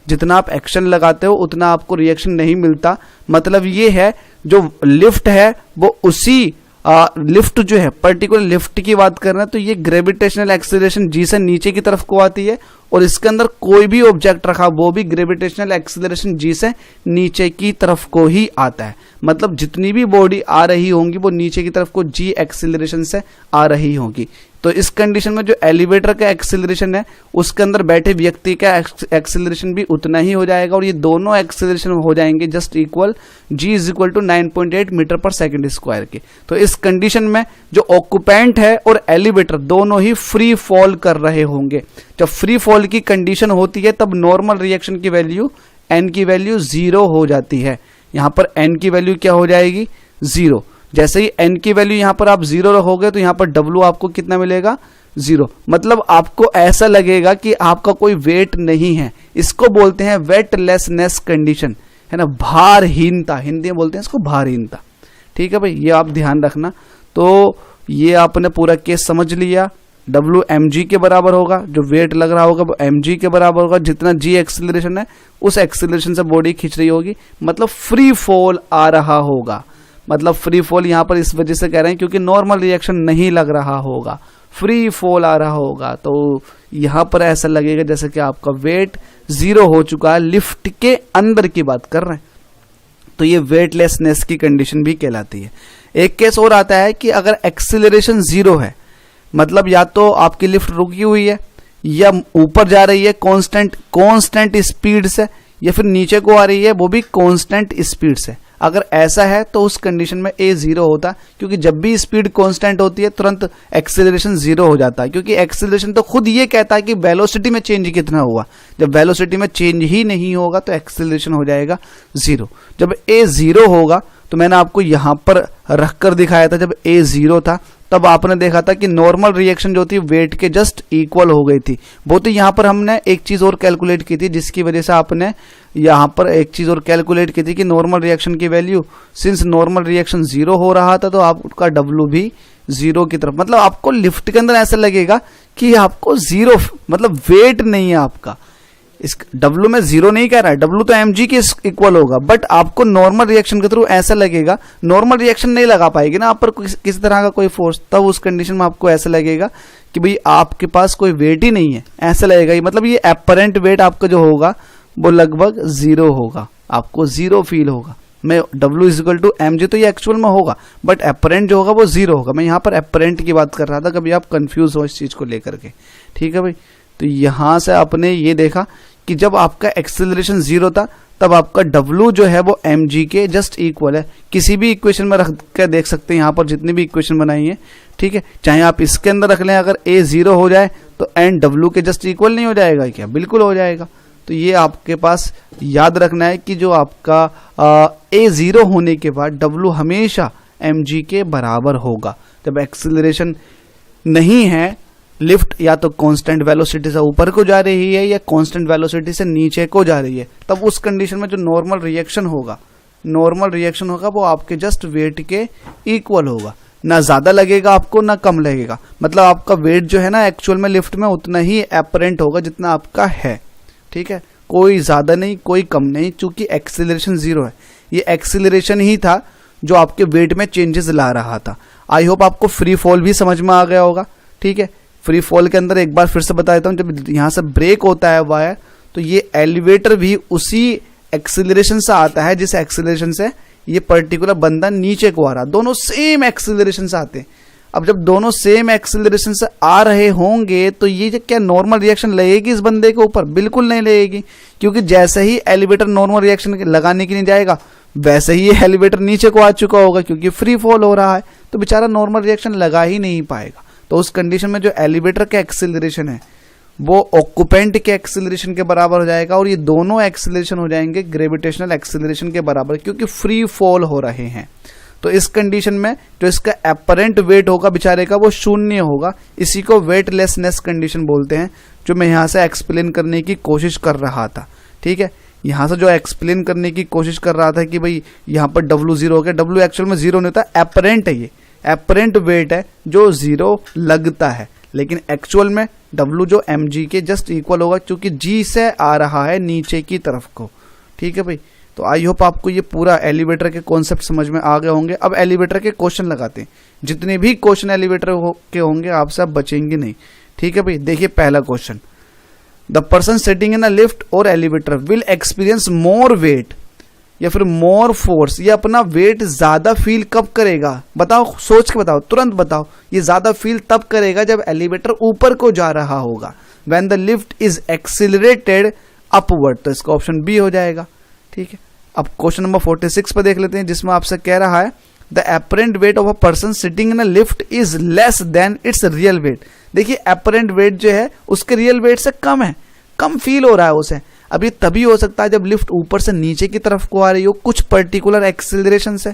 Speaker 1: जितना आप एक्शन लगाते हो उतना आपको रिएक्शन नहीं मिलता। मतलब ये है जो लिफ्ट है वो उसी लिफ्ट जो है पर्टिकुलर लिफ्ट की बात कर रहे हैं तो ये ग्रेविटेशनल एक्सीलरेशन जी से नीचे की तरफ को आती है और इसके अंदर कोई भी ऑब्जेक्ट रखा वो भी ग्रेविटेशनल एक्सीलरेशन जी से नीचे की तरफ को ही आता है। मतलब जितनी भी बॉडी आ रही होंगी वो नीचे की तरफ को जी एक्सीलरेशन से आ रही होगी। तो इस कंडीशन में जो एलिवेटर का एक्सीलरेशन है उसके अंदर बैठे व्यक्ति का एक्सीलरेशन भी उतना ही हो जाएगा और ये दोनों एक्सीलरेशन हो जाएंगे just equal, G is equal to 9.8 metre per second square के। तो इस कंडीशन में जो ऑक्यूपेंट है और एलिवेटर दोनों ही फ्री फॉल कर रहे होंगे। जब फ्री फॉल की कंडीशन होती है तब नॉर्मल रिएक्शन की वैल्यू एन की वैल्यू जीरो हो जाती है। यहां पर एन की वैल्यू क्या हो जाएगी, जीरो। जैसे ही n की वैल्यू यहां पर आप जीरो रखोगे तो यहां पर w आपको कितना मिलेगा, जीरो। मतलब आपको ऐसा लगेगा कि आपका कोई वेट नहीं है। इसको बोलते हैं वेटलेसनेस कंडीशन, है ना, भारहीनता, हिंदी में बोलते हैं इसको भारहीनता। ठीक है भाई, ये आप ध्यान रखना। तो ये आपने पूरा केस समझ लिया। W mg के बराबर होगा, जो वेट लग रहा होगा वो mg के बराबर होगा, जितना g एक्सीलरेशन है उस एक्सीलरेशन से बॉडी खींच रही होगी, मतलब फ्री फॉल आ रहा होगा। मतलब फ्री फॉल यहां पर इस वजह से कह रहे हैं क्योंकि नॉर्मल रिएक्शन नहीं लग रहा होगा, फ्री फॉल आ रहा होगा। तो यहां पर ऐसा लगेगा जैसे कि आपका वेट जीरो हो चुका है, लिफ्ट के अंदर की बात कर रहे हैं। तो ये वेटलेसनेस की कंडीशन भी कहलाती है। एक केस और आता है कि अगर एक्सीलरेशन जीरो है, मतलब या तो आपकी लिफ्ट रुकी हुई है या ऊपर जा रही है कांस्टेंट स्पीड से, या फिर नीचे को आ रही है वो भी कांस्टेंट स्पीड से। अगर ऐसा है तो उस कंडीशन में ए 0 होता, क्योंकि जब भी स्पीड कांस्टेंट होती है तुरंत एक्सेलरेशन 0 हो जाता है, क्योंकि एक्सेलरेशन तो खुद ये कहता है कि वेलोसिटी में चेंज कितना हुआ। जब वेलोसिटी में चेंज ही नहीं होगा तो एक्सेलरेशन हो जाएगा 0। जब ए 0 होगा तो मैंने आपको यहां पर रखकर दिखाया था, जब ए 0 था तब आपने देखा था कि नॉर्मल रिएक्शन जो थी वेट के जस्ट इक्वल हो गई थी। वो तो यहाँ पर हमने एक चीज और कैलकुलेट की थी, जिसकी वजह से आपने यहाँ पर एक चीज और कैलकुलेट की थी कि नॉर्मल रिएक्शन की वैल्यू, सिंस नॉर्मल रिएक्शन 0 हो रहा था तो आपका W भी 0 की तरफ, मतलब आपको लिफ्ट के अंदर ऐसा लगेगा कि आपको 0 मतलब वेट नहीं है आपका। इस W में 0 नहीं कह रहा है, W तो mg के इक्वल होगा, बट आपको नॉर्मल रिएक्शन के थ्रू ऐसा लगेगा, नॉर्मल रिएक्शन नहीं लगा पाएगी ना आप पर किसी तरह का कोई फोर्स, तब उस कंडीशन में आपको ऐसा लगेगा कि भाई आपके पास कोई वेट ही नहीं है, ऐसा लगेगा। मतलब ये एपरेंट वेट आपका जो होगा वो लगभग 0 होगा, आपको 0 फील होगा। मैं W इक्वल टू mg तो ये एक्चुअल में होगा, बट एपरेंट जो होगा वो 0 होगा। मैं यहाँ पर एपरेंट की बात कर रहा था, कभी आप कंफ्यूज हो इस चीज को लेकर के, ठीक है भाई। तो यहां से आपने ये देखा कि जब आपका एक्सेलरेशन 0 था तब आपका W जो है वो mg के जस्ट इक्वल है। किसी भी इक्वेशन में रख कर देख सकते हैं, यहाँ पर जितनी भी इक्वेशन बनाई है, ठीक है, चाहे आप इसके अंदर रख लें, अगर a 0 हो जाए तो n W के जस्ट इक्वल नहीं हो जाएगा क्या? बिल्कुल हो जाएगा। तो ये आपके पास याद रखना है कि जो आपका a 0 होने के बाद W हमेशा mg के बराबर होगा। जब एक्सेलरेशन नहीं है, लिफ्ट या तो कांस्टेंट वेलोसिटी से ऊपर को जा रही है या कांस्टेंट वेलोसिटी से नीचे को जा रही है, तब उस कंडीशन में जो नॉर्मल रिएक्शन होगा वो आपके जस्ट वेट के इक्वल होगा। ना ज्यादा लगेगा आपको ना कम लगेगा, मतलब आपका वेट जो है ना एक्चुअल में लिफ्ट में उतना ही एपरेंट होगा जितना आपका है, ठीक है, कोई ज्यादा नहीं कोई कम नहीं, चूंकि एक्सेलरेशन 0 है। ये एक्सेलरेशन ही था जो आपके वेट में चेंजेस ला रहा था। आई होप आपको फ्री फॉल भी समझ में आ गया होगा, ठीक है। फ्री फॉल के अंदर एक बार फिर से बता देता हूं, जब यहां से ब्रेक होता है वायर तो ये एलिवेटर भी उसी एक्सेलरेशन से आता है जिस एक्सेलरेशन से ये पर्टिकुलर बंदा नीचे को आ रहा, दोनों सेम एक्सेलरेशन से आते हैं। अब जब दोनों सेम एक्सेलरेशन से आ रहे होंगे तो ये क्या नॉर्मल रिएक्शन लगेगी इस बंदे के ऊपर? बिल्कुल नहीं लगेगी, क्योंकि जैसे ही एलिवेटर नॉर्मल रिएक्शन लगाने के लिए जाएगा वैसे ही ये एलिवेटर नीचे को आ चुका होगा, क्योंकि फ्री फॉल हो रहा है, तो बेचारा नॉर्मल रिएक्शन लगा ही नहीं पाएगा। तो उस कंडीशन में जो एलिवेटर का एक्सेलरेशन है वो ऑक्यूपेंट के एक्सेलरेशन के बराबर हो जाएगा, और ये दोनों एक्सेलरेशन हो जाएंगे ग्रेविटेशनल एक्सेलरेशन के बराबर, क्योंकि फ्री फॉल हो रहे हैं। तो इस कंडीशन में जो इसका एपरेंट वेट होगा बेचारे का वो 0 होगा। इसी को वेटलेसनेस कंडीशन बोलते हैं, जो मैं यहां से एक्सप्लेन करने की कोशिश कर रहा था, ठीक है। यहां से जो एक्सप्लेन करने की कोशिश कर रहा था कि भाई यहां पर W 0 हो गया, W एक्चुअल में 0 नहीं होता, एपरेंट है, ये एपरेंट वेट है जो 0 लगता है, लेकिन एक्चुअल में W जो mg के जस्ट इक्वल होगा, क्योंकि G से आ रहा है नीचे की तरफ को, ठीक है भाई। तो आई होप आपको ये पूरा एलिवेटर के कॉन्सेप्ट समझ में आ गए होंगे। अब एलिवेटर के क्वेश्चन लगाते हैं, जितने भी क्वेश्चन एलिवेटर के होंगे आप सब बचेंगे नहीं, ठीक है भाई। देखिए पहला question, the person sitting in a lift और elevator will experience more weight या फिर मोर फोर्स, ये अपना वेट ज्यादा फील कब करेगा? बताओ, सोच के बताओ, तुरंत बताओ। ये ज्यादा फील तब करेगा जब एलिवेटर ऊपर को जा रहा होगा, when the lift is accelerated upward. तो इसका ऑप्शन बी हो जाएगा, ठीक है। अब क्वेश्चन नंबर 46 पर देख लेते हैं, जिसमें आपसे कह रहा है the apparent weight of a person sitting in a lift is less than its real weight. देखिए एपरेंट वेट जो है उसके रियल वेट से कम है, कम फील हो रहा है उसे। अब ये तभी हो सकता है जब लिफ्ट ऊपर से नीचे की तरफ को आ रही हो कुछ पर्टिकुलर एक्सेलरेशन से।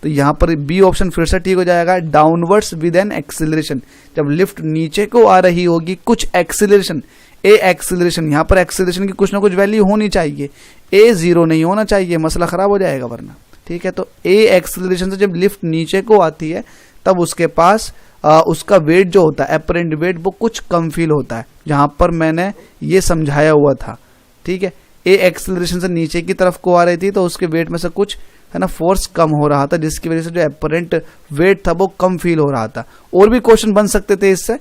Speaker 1: तो यहां पर बी ऑप्शन फिर से ठीक हो जाएगा, डाउनवर्ड्स विद एन एक्सेलरेशन। जब लिफ्ट नीचे को आ रही होगी कुछ एक्सेलरेशन, ए एक्सेलरेशन, यहां पर एक्सेलरेशन की कुछ ना कुछ वैल्यू होनी चाहिए, ए 0 नहीं होना चाहिए, मसला खराब हो जाएगा वरना, ठीक है। तो ए एक्सेलरेशन से जब लिफ्ट नीचे को आती है तब उसके पास उसका वेट जो होता है एपरेंट वेट वो कुछ कम फील होता है, जहां पर मैंने ये समझाया हुआ था, ठीक है। ए एक्सेलरेशन से नीचे की तरफ को आ रही थी तो उसके वेट में से कुछ है ना फोर्स कम हो रहा था, जिसकी वजह से जो एपरेंट वेट था वो कम फील हो रहा था। और भी क्वेश्चन बन सकते थे इससे,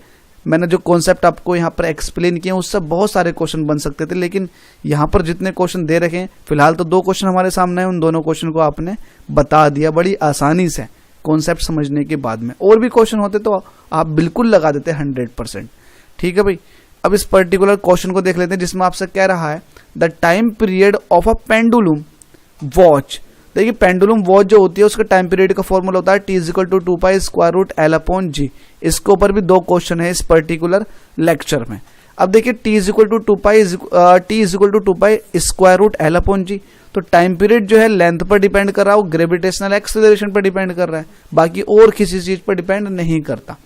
Speaker 1: मैंने जो कॉन्सेप्ट आपको यहाँ पर एक्सप्लेन किए उससे बहुत सारे क्वेश्चन बन सकते थे, लेकिन यहाँ पर जितने क्वेश्चन दे रखे हैं फिलहाल तो 2 क्वेश्चन हमारे सामने हैं, उन दोनों क्वेश्चन को आपने बता दिया बड़ी आसानी से कॉन्सेप्ट समझने के बाद में। और भी क्वेश्चन होते तो आप बिल्कुल लगा देते 100%, ठीक है भाई। अब इस पर्टिकुलर क्वेश्चन को देख लेते हैं, जिसमें आपसे कह रहा है the time period of a pendulum watch देखिए पेंडुलम वॉच जो होती है उसका टाइम पीरियड का फॉर्मूला होता है T is equal to 2 pi square root L upon G। इसके ऊपर भी 2 क्वेश्चन है इस पर्टिकुलर लेक्चर में। अब देखिए T is equal to 2 pi square root L upon G। तो टाइम पीरियड जो है लेंथ पर डिपेंड कर रहा है, वो ग्रेविटेशनल एक्सेलरेशन पर डिपेंड कर रहा है, बाकी और किसी चीज पर डिपेंड नहीं करता।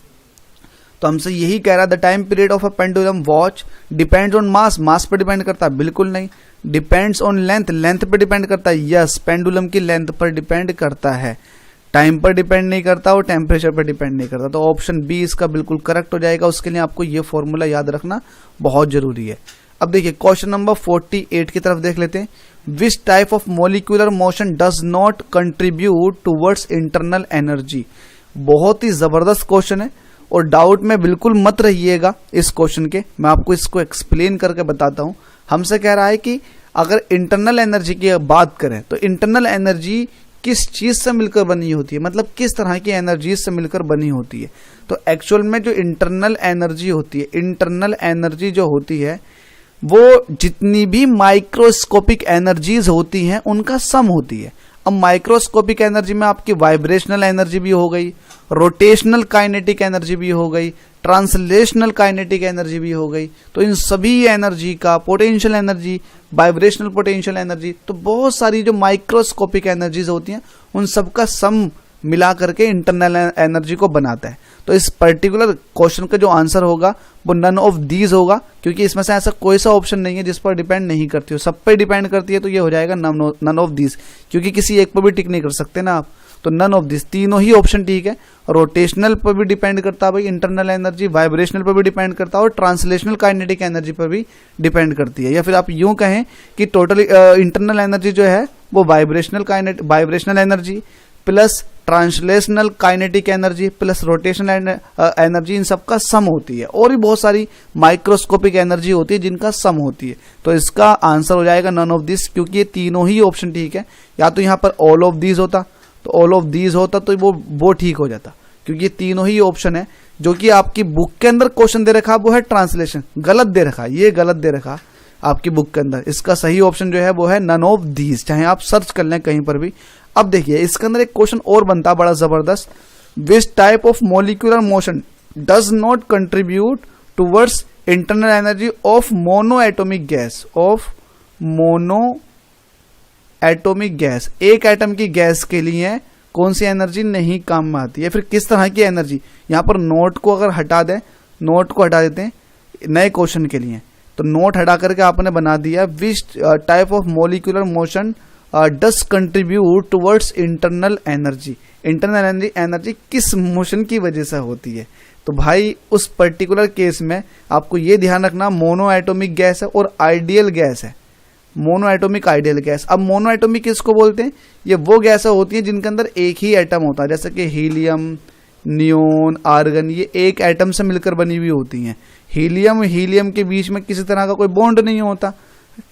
Speaker 1: तो हमसे यही कह रहा है the time period of a pendulum watch depends on mass, mass पर डिपेंड करता है, बिल्कुल नहीं। डिपेंड्स ऑन लेंथ, लेंथ पर डिपेंड करता है, यस पेंडुलम की लेंथ पर डिपेंड करता है, टाइम पर डिपेंड नहीं करता और टेम्परेचर पर डिपेंड नहीं करता। तो ऑप्शन बी इसका बिल्कुल करेक्ट हो जाएगा। उसके लिए आपको ये फॉर्मूला याद रखना बहुत जरूरी है। अब देखिए क्वेश्चन नंबर 48 की तरफ देख लेते हैं। Which type of molecular motion does not contribute towards internal energy. बहुत ही जबरदस्त क्वेश्चन है और डाउट में बिल्कुल मत रहिएगा इस क्वेश्चन के, मैं आपको इसको एक्सप्लेन करके बताता हूं। हमसे कह रहा है कि अगर इंटरनल एनर्जी की बात करें तो इंटरनल एनर्जी किस चीज से मिलकर बनी होती है, मतलब किस तरह की एनर्जी से मिलकर बनी होती है। तो एक्चुअल में जो इंटरनल एनर्जी होती है, इंटरनल एनर्जी जो होती है वो जितनी भी माइक्रोस्कोपिक एनर्जीज होती हैं उनका सम होती है। अब माइक्रोस्कोपिक एनर्जी में आपकी वाइब्रेशनल एनर्जी भी हो गई, रोटेशनल काइनेटिक एनर्जी भी हो गई, ट्रांसलेशनल काइनेटिक एनर्जी भी हो गई। तो इन सभी एनर्जी का potential energy, vibrational potential energy, तो बहुत सारी जो माइक्रोस्कोपिक एनर्जीज होती हैं उन सबका सम मिला करके इंटरनल एनर्जी को बनाता है। तो इस पर्टिकुलर क्वेश्चन का जो आंसर होगा वो नन ऑफ दीज होगा, क्योंकि इसमें से ऐसा कोई सा ऑप्शन नहीं है जिस पर डिपेंड नहीं करती हो, सब पे डिपेंड करती है। तो ये हो जाएगा नन ऑफ दीज, क्योंकि किसी एक पर भी टिक नहीं कर सकते ना आप। तो नन ऑफ दिस, तीनों ही ऑप्शन ठीक है। रोटेशनल पर भी डिपेंड करता है भाई इंटरनल एनर्जी, वाइब्रेशनल पर भी डिपेंड करता है और ट्रांसलेशनल काइनेटिक एनर्जी पर भी डिपेंड करती है। या फिर आप यूं कहें कि टोटल इंटरनल एनर्जी जो है वो vibrational energy plus translational kinetic energy plus rotational energy, इन सबका सम होती है। और भी बहुत सारी माइक्रोस्कोपिक एनर्जी होती है जिनका सम होती है। तो इसका आंसर हो जाएगा नन ऑफ दिस, क्योंकि ये तीनों ही ऑप्शन ठीक है। या तो यहां पर ऑल ऑफ दीज होता, तो ऑल ऑफ दीज होता तो वो ठीक हो जाता, क्योंकि ये तीनों ही ऑप्शन है। जो कि आपकी बुक के अंदर क्वेश्चन दे रखा वो है ट्रांसलेशन, गलत दे रखा, ये गलत दे रखा आपकी बुक के अंदर। इसका सही ऑप्शन जो है वो है नन ऑफ दीज, चाहे आप सर्च कर लें कहीं पर भी। अब देखिए इसके अंदर एक क्वेश्चन और बनता बड़ा जबरदस्त। Which type of molecular motion does not contribute towards internal energy of mono atomic gas, of mono atomic gas. एक एटम की गैस के लिए कौन सी एनर्जी नहीं काम में आती है, फिर किस तरह की एनर्जी। यहां पर नोट को अगर हटा दें, नोट को हटा देते हैं नए क्वेश्चन के लिए, तो नोट हटा करके आपने बना दिया which type of molecular motion does contribute towards internal energy. Internal energy किस मोशन की वजह से होती है। तो भाई उस पर्टिकुलर केस में आपको ये ध्यान रखना मोनो एटॉमिक गैस है और आइडियल गैस है, मोनो एटॉमिक आइडियल गैस। अब मोनो एटॉमिक किसको बोलते हैं, ये वो गैस होती है जिनके अंदर एक ही एटम होता है, जैसे कि हीलियम, नियोन, आर्गन, ये एक एटम से मिलकर बनी हुई होती हैं। हीलियम के बीच में किसी तरह का कोई बॉन्ड नहीं होता,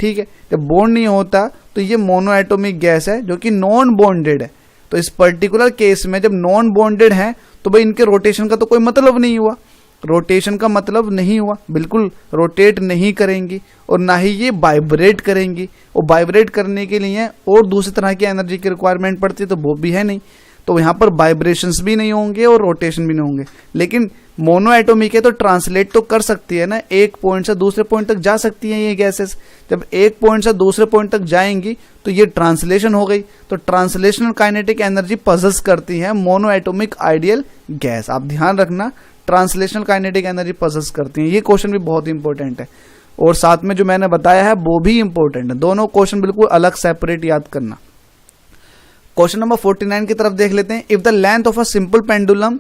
Speaker 1: ठीक है। जब बॉन्ड नहीं होता तो ये मोनो एटॉमिक गैस है जो कि नॉन बॉन्डेड है। तो इस पर्टिकुलर केस में जब नॉन बॉन्डेड है तो भाई इनके रोटेशन का तो कोई मतलब नहीं हुआ, रोटेशन का मतलब नहीं हुआ, बिल्कुल रोटेट नहीं करेंगी और ना ही ये वाइब्रेट करेंगी। और वाइब्रेट करने के लिए और दूसरी तरह की एनर्जी की रिक्वायरमेंट पड़ती है, तो वो भी है नहीं। तो यहाँ पर वाइब्रेशंस भी नहीं होंगे और रोटेशन भी नहीं होंगे। लेकिन मोनो एटॉमिक है तो ट्रांसलेट तो कर सकती है ना, एक पॉइंट से दूसरे पॉइंट तक जा सकती हैं ये गैसेस। जब एक पॉइंट से दूसरे पॉइंट तक जाएंगी तो ये ट्रांसलेशन हो गई। तो ट्रांसलेशनल काइनेटिक एनर्जी पजेस करती है मोनो एटॉमिक आइडियल गैस। आप ध्यान रखना, ट्रांसलेशनल काइनेटिक एनर्जी पजेस करती हैं। ये क्वेश्चन भी बहुत इंपॉर्टेंट है और साथ में जो मैंने बताया है वो भी इंपॉर्टेंट है। दोनों क्वेश्चन बिल्कुल अलग सेपरेट याद करना। क्वेश्चन नंबर 49 की तरफ देख लेते हैं। If the length of a simple pendulum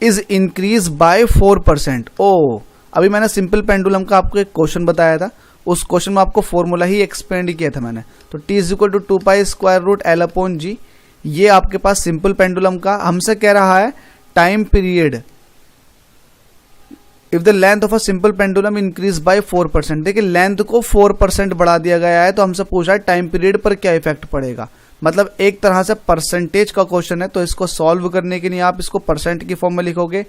Speaker 1: is increase by 4%। ओ, अभी मैंने सिंपल पेंडुलम का आपको एक क्वेश्चन बताया था, उस क्वेश्चन में आपको फॉर्मूला ही एक्सपेंड किया था मैंने। तो T is equal to 2 pi square root L upon G। ये आपके पास सिंपल पेंडुलम का हमसे कह रहा है time period. If the length of a simple pendulum increase by 4%। देखिए लेंथ को 4% बढ़ा दिया गया है, तो हमसे पूछा है टाइम पीरियड पर क्या इफेक्ट पड़ेगा। मतलब एक तरह से परसेंटेज का क्वेश्चन है। तो इसको सॉल्व करने के लिए आप इसको परसेंट की फॉर्म में लिखोगे,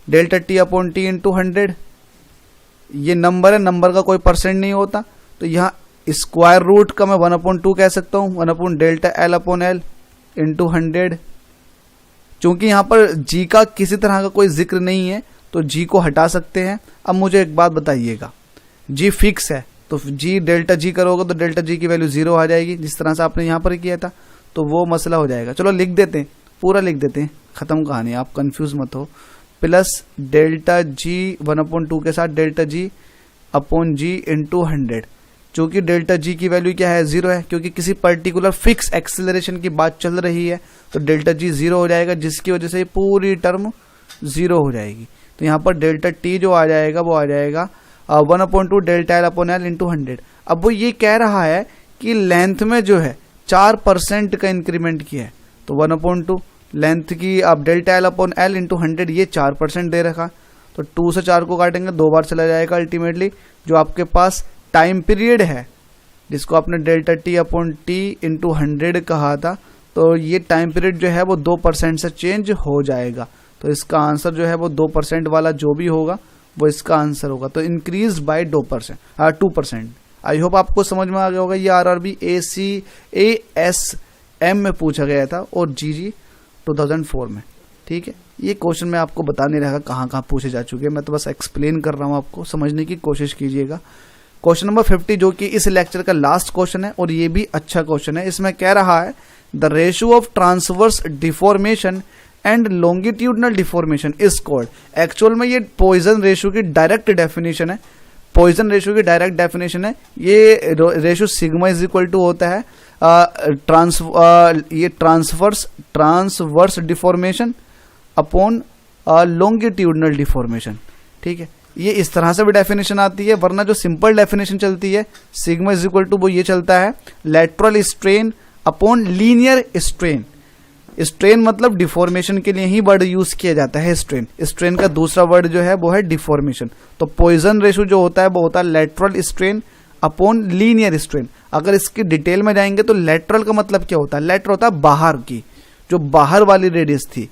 Speaker 1: delta T upon T into 100। ये नंबर है, नंबर का कोई परसेंट नहीं होता, तो यहाँ स्क्वायर रूट का मैं 1/2 कह सकता हूँ, 1/Δl/L इंटू 100। चूंकि यहाँ पर g का किसी तरह का कोई जिक्र नहीं है तो g को हटा सकते हैं। अब मुझे एक बात बताइएगा, g फिक्स है तो g डेल्टा g करोगे तो डेल्टा g की वैल्यू 0 आ जाएगी, जिस तरह से आपने यहाँ पर किया था, तो वो मसला हो जाएगा। चलो लिख देते हैं, पूरा लिख देते हैं, खत्म कहानी, आप कंफ्यूज मत हो। प्लस डेल्टा g 1/2 के साथ delta g upon g into 100। चूंकि डेल्टा g की वैल्यू क्या है, 0 है, क्योंकि किसी पर्टिकुलर फिक्स एक्सेलरेशन की बात चल रही है, तो डेल्टा g 0 हो जाएगा, जिसकी वजह से पूरी टर्म 0 हो जाएगी। तो यहाँ पर डेल्टा t जो आ जाएगा वो आ जाएगा 1/2 Δl/L इंटू 100। अब वो ये कह रहा है कि लेंथ में जो है 4% का इंक्रीमेंट किया है, तो 1/2 लेंथ की आप Δl/L इंटू 100 ये 4% दे रखा, तो 2 से 4 को काटेंगे 2 बार चला जाएगा। अल्टीमेटली जो आपके पास टाइम पीरियड है, जिसको आपने डेल्टा t/t इंटू 100 कहा था, तो ये टाइम पीरियड जो है वो 2% से चेंज हो जाएगा। तो इसका आंसर जो है वो 2% वाला जो भी होगा वो इसका आंसर होगा। तो इंक्रीज बाय 2%। आई होप आपको समझ में आ गया होगा। ये RRB ACASM में पूछा गया था और GG 2004 में। ठीक है, ये क्वेश्चन मैं आपको बता नहीं रहा कहाँ कहाँ पूछे जा चुके हैं, मैं तो बस एक्सप्लेन कर रहा हूँ, आपको समझने की कोशिश कीजिएगा। क्वेश्चन नंबर 50 जो कि इस लेक्चर का लास्ट क्वेश्चन है और ये भी अच्छा क्वेश्चन है। इसमें कह रहा है the ratio of transverse deformation and longitudinal deformation is called. Actual में ये पॉइजन रेशियो की डायरेक्ट डेफिनेशन है, पॉइजन रेशियो की डायरेक्ट डेफिनेशन है। ये ratio sigma is equal to होता है transverse deformation upon longitudinal deformation. ठीक है, ये इस तरह से भी डेफिनेशन आती है, वरना जो सिंपल डेफिनेशन चलती है सिग्मा इज इक्वल टू वो ये चलता है lateral strain upon linear strain. Strain मतलब डिफॉर्मेशन के लिए ही वर्ड यूज किया जाता है स्ट्रेन। स्ट्रेन का दूसरा वर्ड जो है वो है डिफॉर्मेशन। तो पॉइजन रेशियो जो होता है वो होता है lateral strain upon linear strain. अगर इसकी डिटेल में जाएंगे तो लेटरल का मतलब क्या होता है, लेटर होता है बाहर की, जो बाहर वाली रेडियस थी,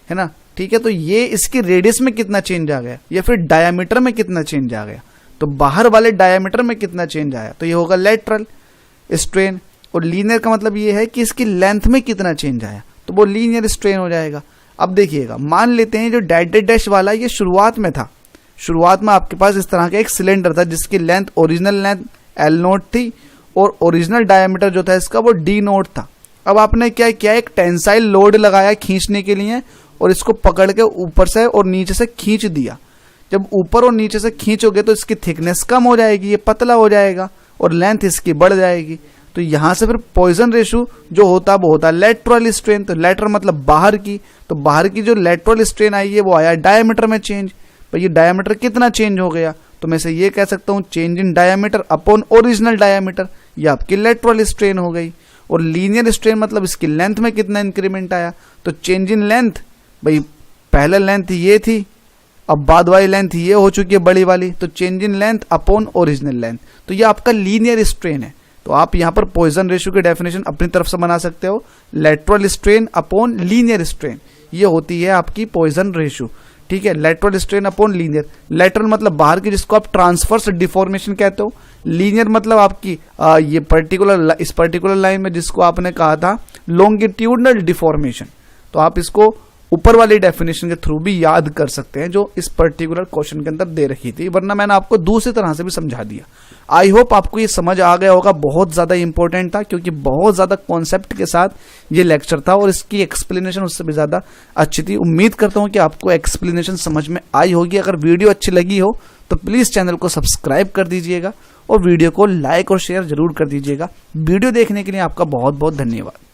Speaker 1: है ना। ठीक है, तो ये इसकी रेडियस में कितना चेंज आ गया या फिर डायामीटर में कितना चेंज आ गया, तो बाहर वाले डायामीटर में कितना चेंज आया, तो ये होगा लेटरल स्ट्रेन। और लीनियर का मतलब ये है कि इसकी लेंथ में कितना चेंज आया, तो वो लीनियर स्ट्रेन हो जाएगा। अब देखिएगा, मान लेते हैं जो डैश वाला ये शुरुआत में था, शुरुआत में आपके पास इस तरह का एक सिलेंडर था जिसकी लेंथ ओरिजिनल लेंथ L0 थी और ओरिजिनल डायमीटर जो था इसका वो D0 था। अब आपने क्या किया, एक टेंसाइल लोड लगाया खींचने के लिए और इसको पकड़ के ऊपर से और नीचे से खींच दिया। जब ऊपर और नीचे से खींचोगे तो इसकी थिकनेस कम हो जाएगी, ये पतला हो जाएगा और लेंथ इसकी बढ़ जाएगी। तो यहां से फिर पॉइजन रेशियो जो होता है वो होता है लेटरल स्ट्रेन। तो लेटर मतलब बाहर की, तो बाहर की जो लेटरल स्ट्रेन आई है वो आया डायमीटर में चेंज। तो ये डायमीटर कितना चेंज हो गया, तो मैं से ये कह सकता हूं change in diameter upon original diameter, ये आपकी लेटरल स्ट्रेन हो गई। और लीनियर स्ट्रेन मतलब इसकी लेंथ में कितना इंक्रीमेंट आया, तो चेंज इन लेंथ, भाई पहले लेंथ ये थी, अब बाद वाली लेंथ ये हो चुकी है बड़ी वाली, तो change in length upon original length, तो ये आपका लीनियर स्ट्रेन है। तो आप यहां पर पॉइजन रेशियो की डेफिनेशन अपनी तरफ से बना सकते हो, lateral strain upon linear strain, ये होती है आपकी पॉइजन रेशियो। ठीक है, lateral strain upon linear, lateral मतलब बाहर की जिसको आप ट्रांसवर्स डिफॉर्मेशन कहते हो, लीनियर मतलब आपकी ये पर्टिकुलर इस पर्टिकुलर लाइन में जिसको आपने कहा था लॉन्गिट्यूडनल डिफॉर्मेशन। तो आप इसको ऊपर वाली डेफिनेशन के थ्रू भी याद कर सकते हैं जो इस पर्टिकुलर क्वेश्चन के अंदर दे रखी थी, वरना मैंने आपको दूसरी तरह से भी समझा दिया। आई होप आपको ये समझ आ गया होगा, बहुत ज्यादा इंपॉर्टेंट था क्योंकि बहुत ज्यादा कॉन्सेप्ट के साथ ये लेक्चर था और इसकी एक्सप्लेनेशन उससे भी ज्यादा अच्छी थी। उम्मीद करता हूं कि आपको एक्सप्लेनेशन समझ में आई होगी। अगर वीडियो अच्छी लगी हो तो प्लीज चैनल को सब्सक्राइब कर दीजिएगा और वीडियो को लाइक और शेयर जरूर कर दीजिएगा। वीडियो देखने के लिए आपका बहुत बहुत धन्यवाद।